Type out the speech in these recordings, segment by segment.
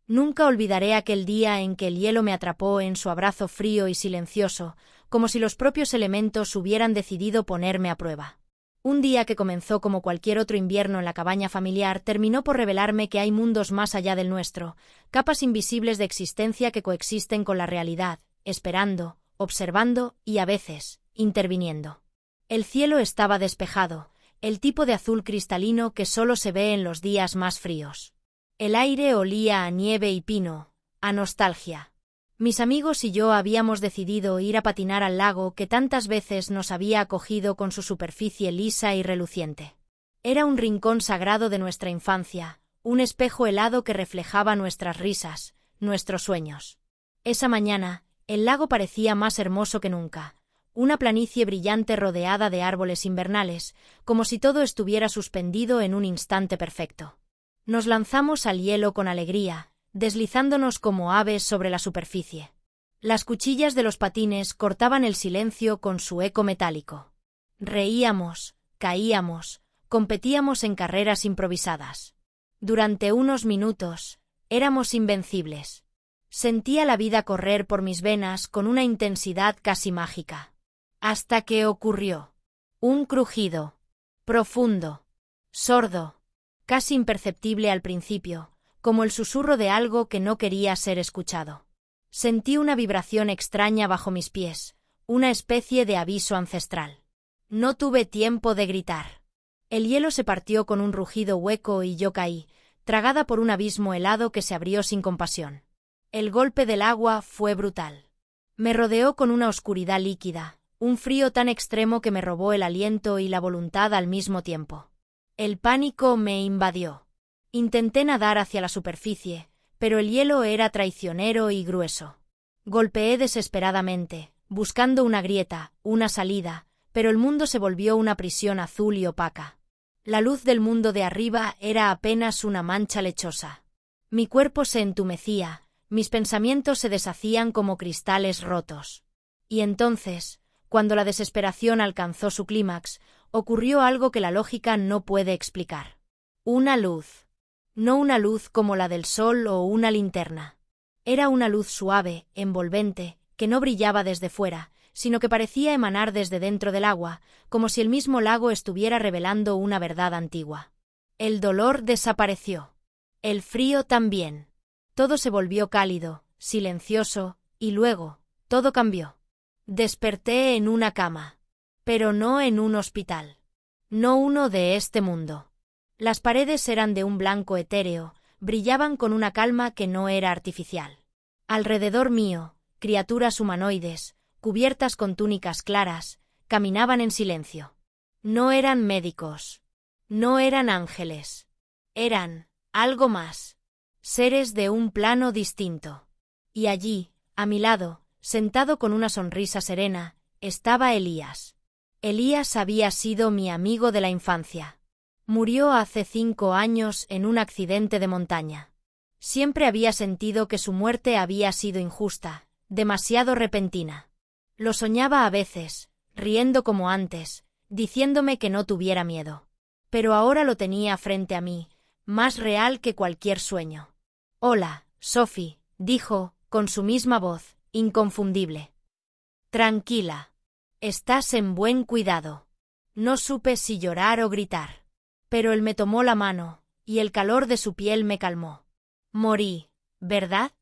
Nunca olvidaré aquel día en que el hielo me atrapó en su abrazo frío y silencioso, como si los propios elementos hubieran decidido ponerme a prueba. Un día que comenzó como cualquier otro invierno en la cabaña familiar terminó por revelarme que hay mundos más allá del nuestro, capas invisibles de existencia que coexisten con la realidad, esperando, observando y a veces, interviniendo. El cielo estaba despejado, el tipo de azul cristalino que solo se ve en los días más fríos. El aire olía a nieve y pino, a nostalgia. Mis amigos y yo habíamos decidido ir a patinar al lago que tantas veces nos había acogido con su superficie lisa y reluciente. Era un rincón sagrado de nuestra infancia, un espejo helado que reflejaba nuestras risas, nuestros sueños. Esa mañana, el lago parecía más hermoso que nunca, una planicie brillante rodeada de árboles invernales, como si todo estuviera suspendido en un instante perfecto. Nos lanzamos al hielo con alegría, deslizándonos como aves sobre la superficie. Las cuchillas de los patines cortaban el silencio con su eco metálico. Reíamos, caíamos, competíamos en carreras improvisadas. Durante unos minutos, éramos invencibles. Sentía la vida correr por mis venas con una intensidad casi mágica. Hasta que ocurrió. Un crujido. Profundo. Sordo. Casi imperceptible al principio, como el susurro de algo que no quería ser escuchado. Sentí una vibración extraña bajo mis pies, una especie de aviso ancestral. No tuve tiempo de gritar. El hielo se partió con un rugido hueco y yo caí, tragada por un abismo helado que se abrió sin compasión. El golpe del agua fue brutal. Me rodeó con una oscuridad líquida, un frío tan extremo que me robó el aliento y la voluntad al mismo tiempo. El pánico me invadió. Intenté nadar hacia la superficie, pero el hielo era traicionero y grueso. Golpeé desesperadamente, buscando una grieta, una salida, pero el mundo se volvió una prisión azul y opaca. La luz del mundo de arriba era apenas una mancha lechosa. Mi cuerpo se entumecía, mis pensamientos se deshacían como cristales rotos. Y entonces, cuando la desesperación alcanzó su clímax, ocurrió algo que la lógica no puede explicar. Una luz. No una luz como la del sol o una linterna. Era una luz suave, envolvente, que no brillaba desde fuera, sino que parecía emanar desde dentro del agua, como si el mismo lago estuviera revelando una verdad antigua. El dolor desapareció. El frío también. Todo se volvió cálido, silencioso, y luego, todo cambió. Desperté en una cama. Pero no en un hospital. No uno de este mundo. Las paredes eran de un blanco etéreo, brillaban con una calma que no era artificial. Alrededor mío, criaturas humanoides, cubiertas con túnicas claras, caminaban en silencio. No eran médicos. No eran ángeles. Eran algo más. Seres de un plano distinto. Y allí, a mi lado, sentado con una sonrisa serena, estaba Elías. Elías había sido mi amigo de la infancia. Murió hace 5 años en un accidente de montaña. Siempre había sentido que su muerte había sido injusta, demasiado repentina. Lo soñaba a veces, riendo como antes, diciéndome que no tuviera miedo. Pero ahora lo tenía frente a mí, más real que cualquier sueño. «Hola, Sophie», dijo, con su misma voz, inconfundible. «Tranquila. Estás en buen cuidado». No supe si llorar o gritar. Pero él me tomó la mano, y el calor de su piel me calmó. «Morí, ¿verdad?»,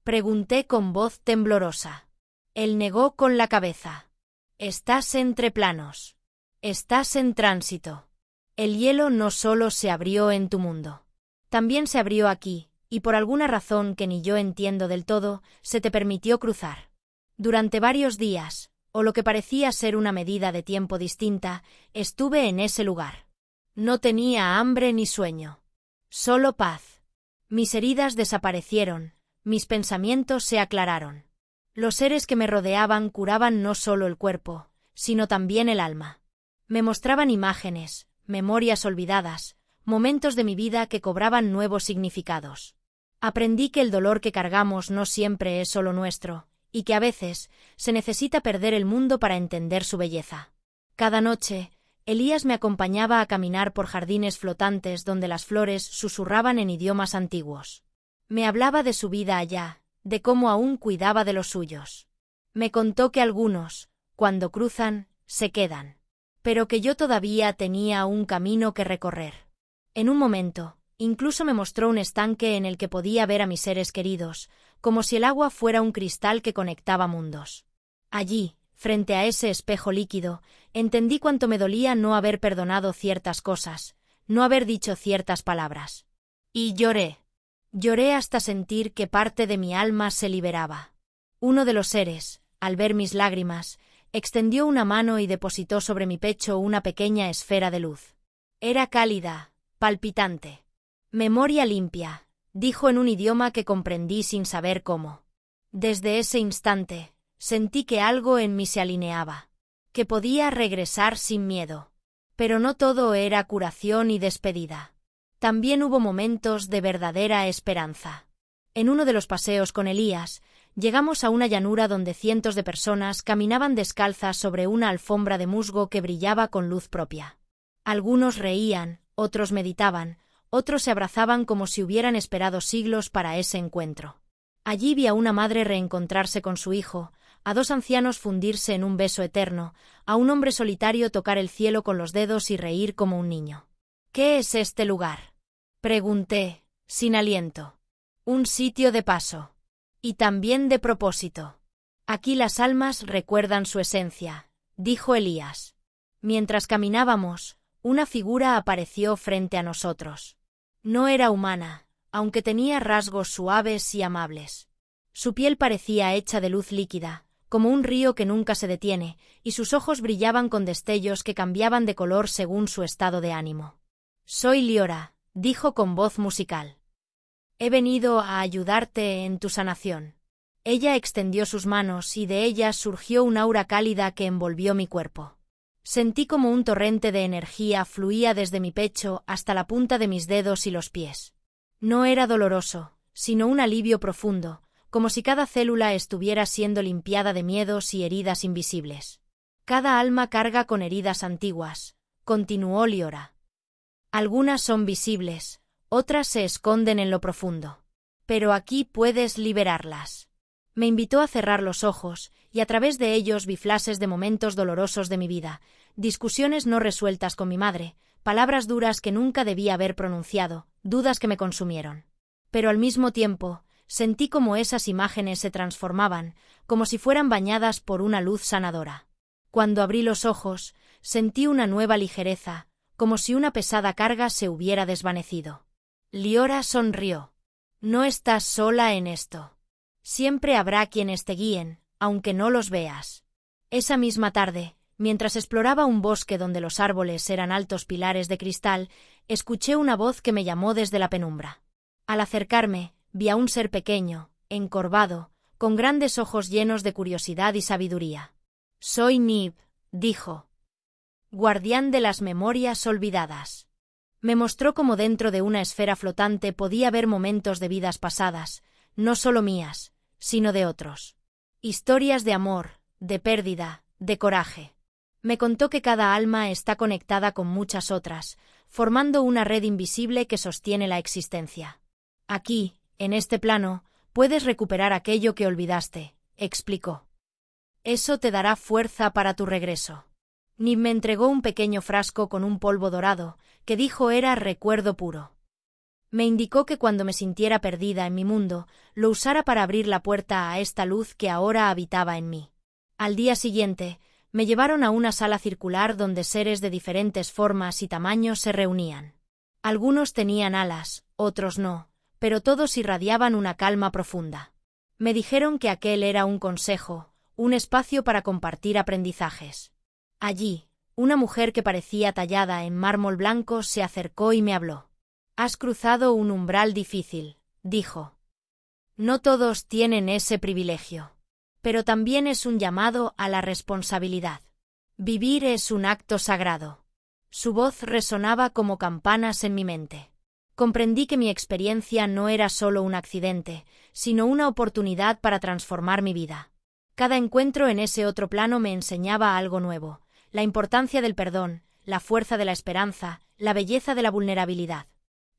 pregunté con voz temblorosa. Él negó con la cabeza. «Estás entre planos. Estás en tránsito. El hielo no solo se abrió en tu mundo. También se abrió aquí, y por alguna razón que ni yo entiendo del todo, se te permitió cruzar. Durante varios días, o lo que parecía ser una medida de tiempo distinta, estuve en ese lugar. No tenía hambre ni sueño. Solo paz. Mis heridas desaparecieron, mis pensamientos se aclararon. Los seres que me rodeaban curaban no solo el cuerpo, sino también el alma. Me mostraban imágenes, memorias olvidadas, momentos de mi vida que cobraban nuevos significados. Aprendí que el dolor que cargamos no siempre es solo nuestro, y que a veces se necesita perder el mundo para entender su belleza. Cada noche, Elías me acompañaba a caminar por jardines flotantes donde las flores susurraban en idiomas antiguos. Me hablaba de su vida allá, de cómo aún cuidaba de los suyos. Me contó que algunos, cuando cruzan, se quedan. Pero que yo todavía tenía un camino que recorrer. En un momento, incluso me mostró un estanque en el que podía ver a mis seres queridos, como si el agua fuera un cristal que conectaba mundos. Allí, frente a ese espejo líquido, entendí cuánto me dolía no haber perdonado ciertas cosas, no haber dicho ciertas palabras. Y lloré. Lloré hasta sentir que parte de mi alma se liberaba. Uno de los seres, al ver mis lágrimas, extendió una mano y depositó sobre mi pecho una pequeña esfera de luz. Era cálida, palpitante. Memoria limpia, dijo en un idioma que comprendí sin saber cómo. Desde ese instante, sentí que algo en mí se alineaba, que podía regresar sin miedo. Pero no todo era curación y despedida. También hubo momentos de verdadera esperanza. En uno de los paseos con Elías, llegamos a una llanura donde cientos de personas caminaban descalzas sobre una alfombra de musgo que brillaba con luz propia. Algunos reían, otros meditaban, otros se abrazaban como si hubieran esperado siglos para ese encuentro. Allí vi a una madre reencontrarse con su hijo, a dos ancianos fundirse en un beso eterno, a un hombre solitario tocar el cielo con los dedos y reír como un niño. ¿Qué es este lugar?, pregunté, sin aliento. Un sitio de paso. Y también de propósito. Aquí las almas recuerdan su esencia, dijo Elías. Mientras caminábamos, una figura apareció frente a nosotros. No era humana, aunque tenía rasgos suaves y amables. Su piel parecía hecha de luz líquida, como un río que nunca se detiene, y sus ojos brillaban con destellos que cambiaban de color según su estado de ánimo. Soy Liora, dijo con voz musical. He venido a ayudarte en tu sanación. Ella extendió sus manos y de ellas surgió un aura cálida que envolvió mi cuerpo. Sentí como un torrente de energía fluía desde mi pecho hasta la punta de mis dedos y los pies. No era doloroso, sino un alivio profundo, como si cada célula estuviera siendo limpiada de miedos y heridas invisibles. Cada alma carga con heridas antiguas, continuó Liora. Algunas son visibles, otras se esconden en lo profundo. Pero aquí puedes liberarlas. Me invitó a cerrar los ojos, y a través de ellos vi flashes de momentos dolorosos de mi vida, discusiones no resueltas con mi madre, palabras duras que nunca debía haber pronunciado, dudas que me consumieron. Pero al mismo tiempo, sentí como esas imágenes se transformaban, como si fueran bañadas por una luz sanadora. Cuando abrí los ojos, sentí una nueva ligereza, como si una pesada carga se hubiera desvanecido. Liora sonrió. No estás sola en esto. Siempre habrá quienes te guíen, aunque no los veas. Esa misma tarde, mientras exploraba un bosque donde los árboles eran altos pilares de cristal, escuché una voz que me llamó desde la penumbra. Al acercarme, vi a un ser pequeño, encorvado, con grandes ojos llenos de curiosidad y sabiduría. Soy Nib, dijo. Guardián de las memorias olvidadas. Me mostró cómo dentro de una esfera flotante podía ver momentos de vidas pasadas, no solo mías, sino de otros. Historias de amor, de pérdida, de coraje. Me contó que cada alma está conectada con muchas otras, formando una red invisible que sostiene la existencia. Aquí, en este plano, puedes recuperar aquello que olvidaste, explicó. Eso te dará fuerza para tu regreso. Nib me entregó un pequeño frasco con un polvo dorado, que dijo era recuerdo puro. Me indicó que cuando me sintiera perdida en mi mundo, lo usara para abrir la puerta a esta luz que ahora habitaba en mí. Al día siguiente, me llevaron a una sala circular donde seres de diferentes formas y tamaños se reunían. Algunos tenían alas, otros no, pero todos irradiaban una calma profunda. Me dijeron que aquel era un consejo, un espacio para compartir aprendizajes. Allí, una mujer que parecía tallada en mármol blanco se acercó y me habló. Has cruzado un umbral difícil, dijo. No todos tienen ese privilegio. Pero también es un llamado a la responsabilidad. Vivir es un acto sagrado. Su voz resonaba como campanas en mi mente. Comprendí que mi experiencia no era solo un accidente, sino una oportunidad para transformar mi vida. Cada encuentro en ese otro plano me enseñaba algo nuevo. La importancia del perdón, la fuerza de la esperanza, la belleza de la vulnerabilidad.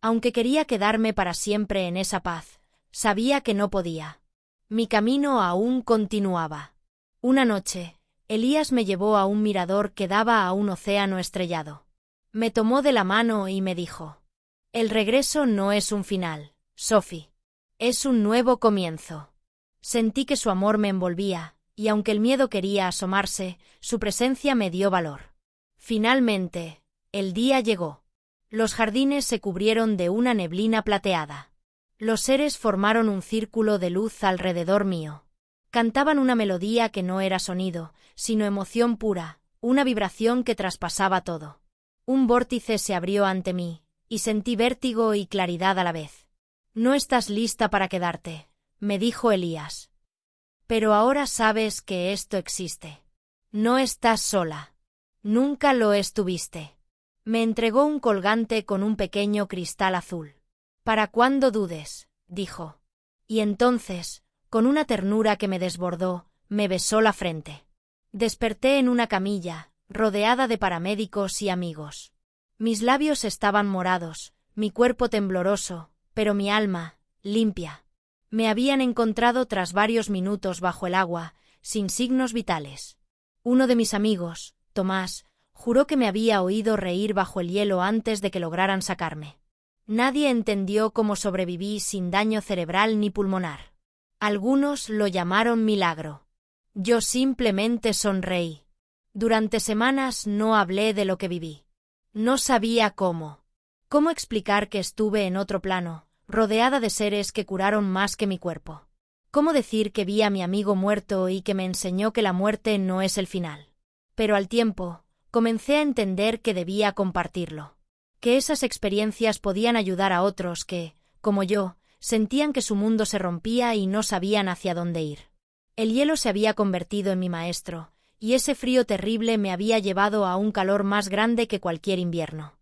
Aunque quería quedarme para siempre en esa paz, Sabía que no podía. Mi camino aún continuaba. Una noche, Elías me llevó a un mirador que daba a un océano estrellado. Me tomó de la mano y me dijo: «El regreso no es un final, Sophie. Es un nuevo comienzo». Sentí que su amor me envolvía, y aunque el miedo quería asomarse, su presencia me dio valor. Finalmente, el día llegó. Los jardines se cubrieron de una neblina plateada. Los seres formaron un círculo de luz alrededor mío. Cantaban una melodía que no era sonido, sino emoción pura, una vibración que traspasaba todo. Un vórtice se abrió ante mí, y sentí vértigo y claridad a la vez. «No estás lista para quedarte», me dijo Elías. «Pero ahora sabes que esto existe. No estás sola. Nunca lo estuviste». Me entregó un colgante con un pequeño cristal azul. «Para cuando dudes», dijo. Y entonces, con una ternura que me desbordó, me besó la frente. Desperté en una camilla, rodeada de paramédicos y amigos. Mis labios estaban morados, mi cuerpo tembloroso, pero mi alma, limpia. Me habían encontrado tras varios minutos bajo el agua, sin signos vitales. Uno de mis amigos, Tomás, juró que me había oído reír bajo el hielo antes de que lograran sacarme. Nadie entendió cómo sobreviví sin daño cerebral ni pulmonar. Algunos lo llamaron milagro. Yo simplemente sonreí. Durante semanas no hablé de lo que viví. No sabía cómo. ¿Cómo explicar que estuve en otro plano, rodeada de seres que curaron más que mi cuerpo? ¿Cómo decir que vi a mi amigo muerto y que me enseñó que la muerte no es el final? Pero al tiempo, comencé a entender que debía compartirlo. Que esas experiencias podían ayudar a otros que, como yo, sentían que su mundo se rompía y no sabían hacia dónde ir. El hielo se había convertido en mi maestro, y ese frío terrible me había llevado a un calor más grande que cualquier invierno.